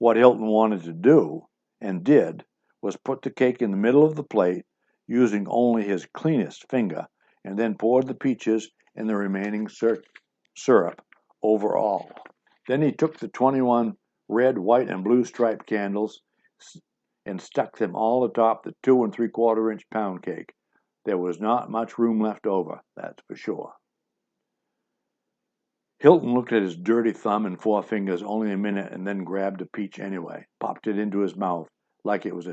What Hilton wanted to do, and did, was put the cake in the middle of the plate, using only his cleanest finger, and then poured the peaches and the remaining syrup over all. Then he took the 21 red, white, and blue striped candles and stuck them all atop the 2 3/4 inch pound cake. There was not much room left over, that's for sure. Hilton looked at his dirty thumb and forefingers only a minute and then grabbed a peach anyway, popped it into his mouth like it was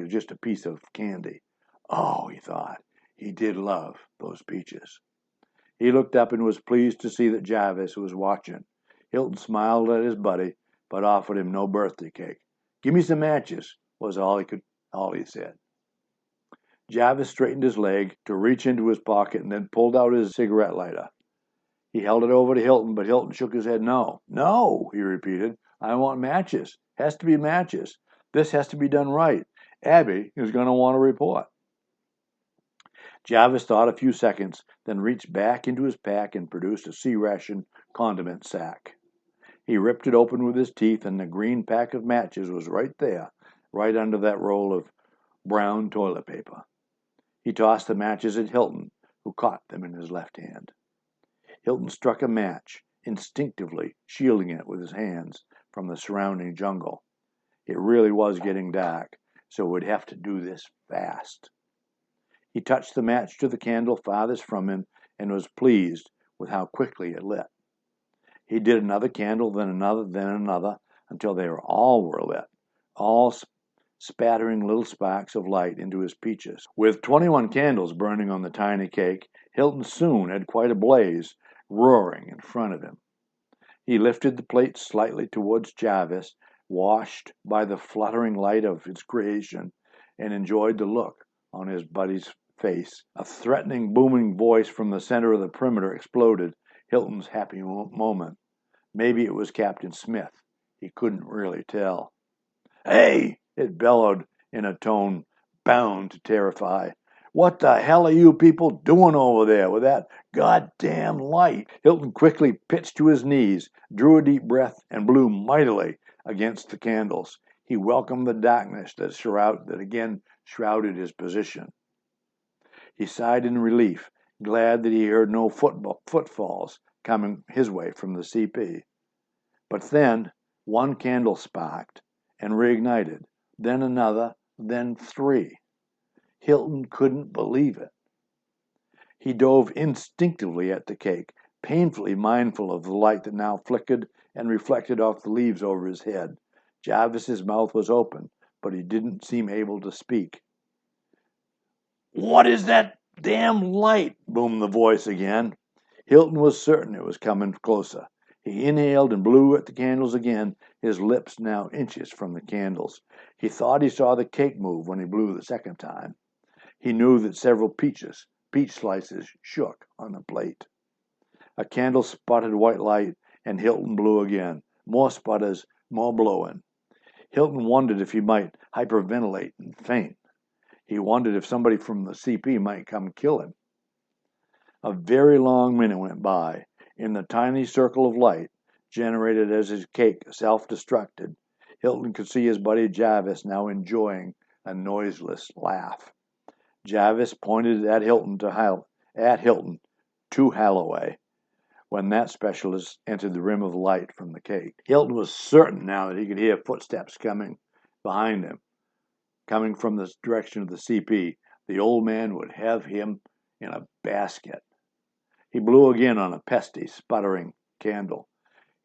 just a piece of candy. Oh, he thought, he did love those peaches. He looked up and was pleased to see that Jarvis was watching. Hilton smiled at his buddy, but offered him no birthday cake. "Give me some matches," was all he said. Jarvis straightened his leg to reach into his pocket and then pulled out his cigarette lighter. He held it over to Hilton, but Hilton shook his head. "No, no," he repeated. "I want matches. Has to be matches. This has to be done right. Abby is going to want a report." Jarvis thought a few seconds, then reached back into his pack and produced a C-ration condiment sack. He ripped it open with his teeth, and the green pack of matches was right there, right under that roll of brown toilet paper. He tossed the matches at Hilton, who caught them in his left hand. Hilton struck a match, instinctively shielding it with his hands from the surrounding jungle. It really was getting dark, so we'd have to do this fast. He touched the match to the candle farthest from him and was pleased with how quickly it lit. He did another candle, then another, until they all were lit, all spattering little sparks of light into his peaches. With 21 candles burning on the tiny cake, Hilton soon had quite a blaze roaring in front of him. He lifted the plate slightly towards Jarvis, washed by the fluttering light of its creation, and enjoyed the look on his buddy's face. A threatening, booming voice from the center of the perimeter exploded Hilton's happy moment. Maybe it was Captain Smith. He couldn't really tell. "Hey!" it bellowed in a tone bound to terrify. "What the hell are you people doing over there with that goddamn light?" Hilton quickly pitched to his knees, drew a deep breath, and blew mightily against the candles. He welcomed the darkness that again shrouded his position. He sighed in relief, glad that he heard no footfalls coming his way from the CP. But then one candle sparked and reignited, then another, then 3. Hilton couldn't believe it. He dove instinctively at the cake, painfully mindful of the light that now flickered and reflected off the leaves over his head. Jarvis's mouth was open, but he didn't seem able to speak. "What is that damn light?" boomed the voice again. Hilton was certain it was coming closer. He inhaled and blew at the candles again, his lips now inches from the candles. He thought he saw the cake move when he blew the second time. He knew that several peach slices shook on the plate. A candle sputtered white light, and Hilton blew again. More sputters, more blowing. Hilton wondered if he might hyperventilate and faint. He wondered if somebody from the CP might come kill him. A very long minute went by. In the tiny circle of light generated as his cake self-destructed, Hilton could see his buddy Jarvis now enjoying a noiseless laugh. Jarvis pointed at Hilton to Holloway when that specialist entered the rim of light from the cake. Hilton was certain now that he could hear footsteps coming behind him, coming from the direction of the CP. The old man would have him in a basket. He blew again on a pesky, sputtering candle.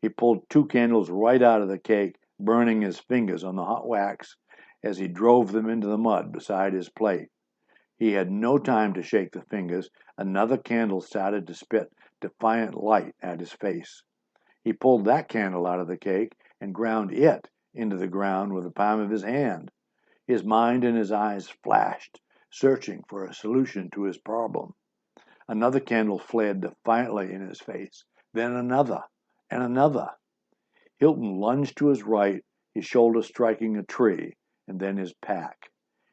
He pulled 2 candles right out of the cake, burning his fingers on the hot wax as he drove them into the mud beside his plate. He had no time to shake the fingers. Another candle started to spit defiant light at his face. He pulled that candle out of the cake and ground it into the ground with the palm of his hand. His mind and his eyes flashed, searching for a solution to his problem. Another candle flared defiantly in his face, then another, and another. Hilton lunged to his right, his shoulder striking a tree, and then his pack.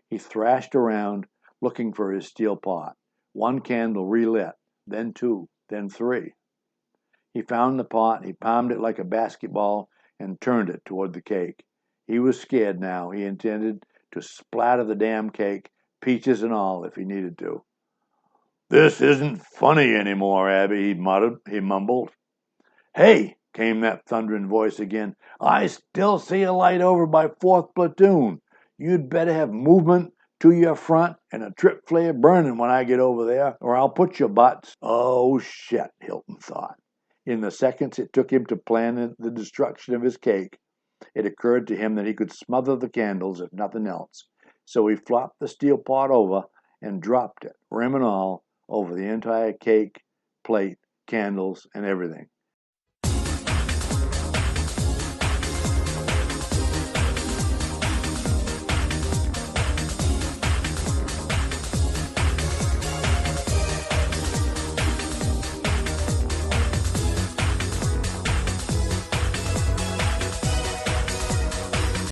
He thrashed around, looking for his steel pot. 1 candle relit, then 2, then 3. He found the pot, he palmed it like a basketball, and turned it toward the cake. He was scared now. He intended to splatter the damn cake, peaches and all, if he needed to. "This isn't funny anymore, Abby," he mumbled. "Hey!" came that thundering voice again. "I still see a light over by 4th Platoon. You'd better have movement to your front and a trip flare burning when I get over there, or I'll put your butts." Oh, shit, Hilton thought. In the seconds it took him to plan the destruction of his cake, it occurred to him that he could smother the candles, if nothing else. So he flopped the steel pot over and dropped it, rim and all, over the entire cake, plate, candles, and everything.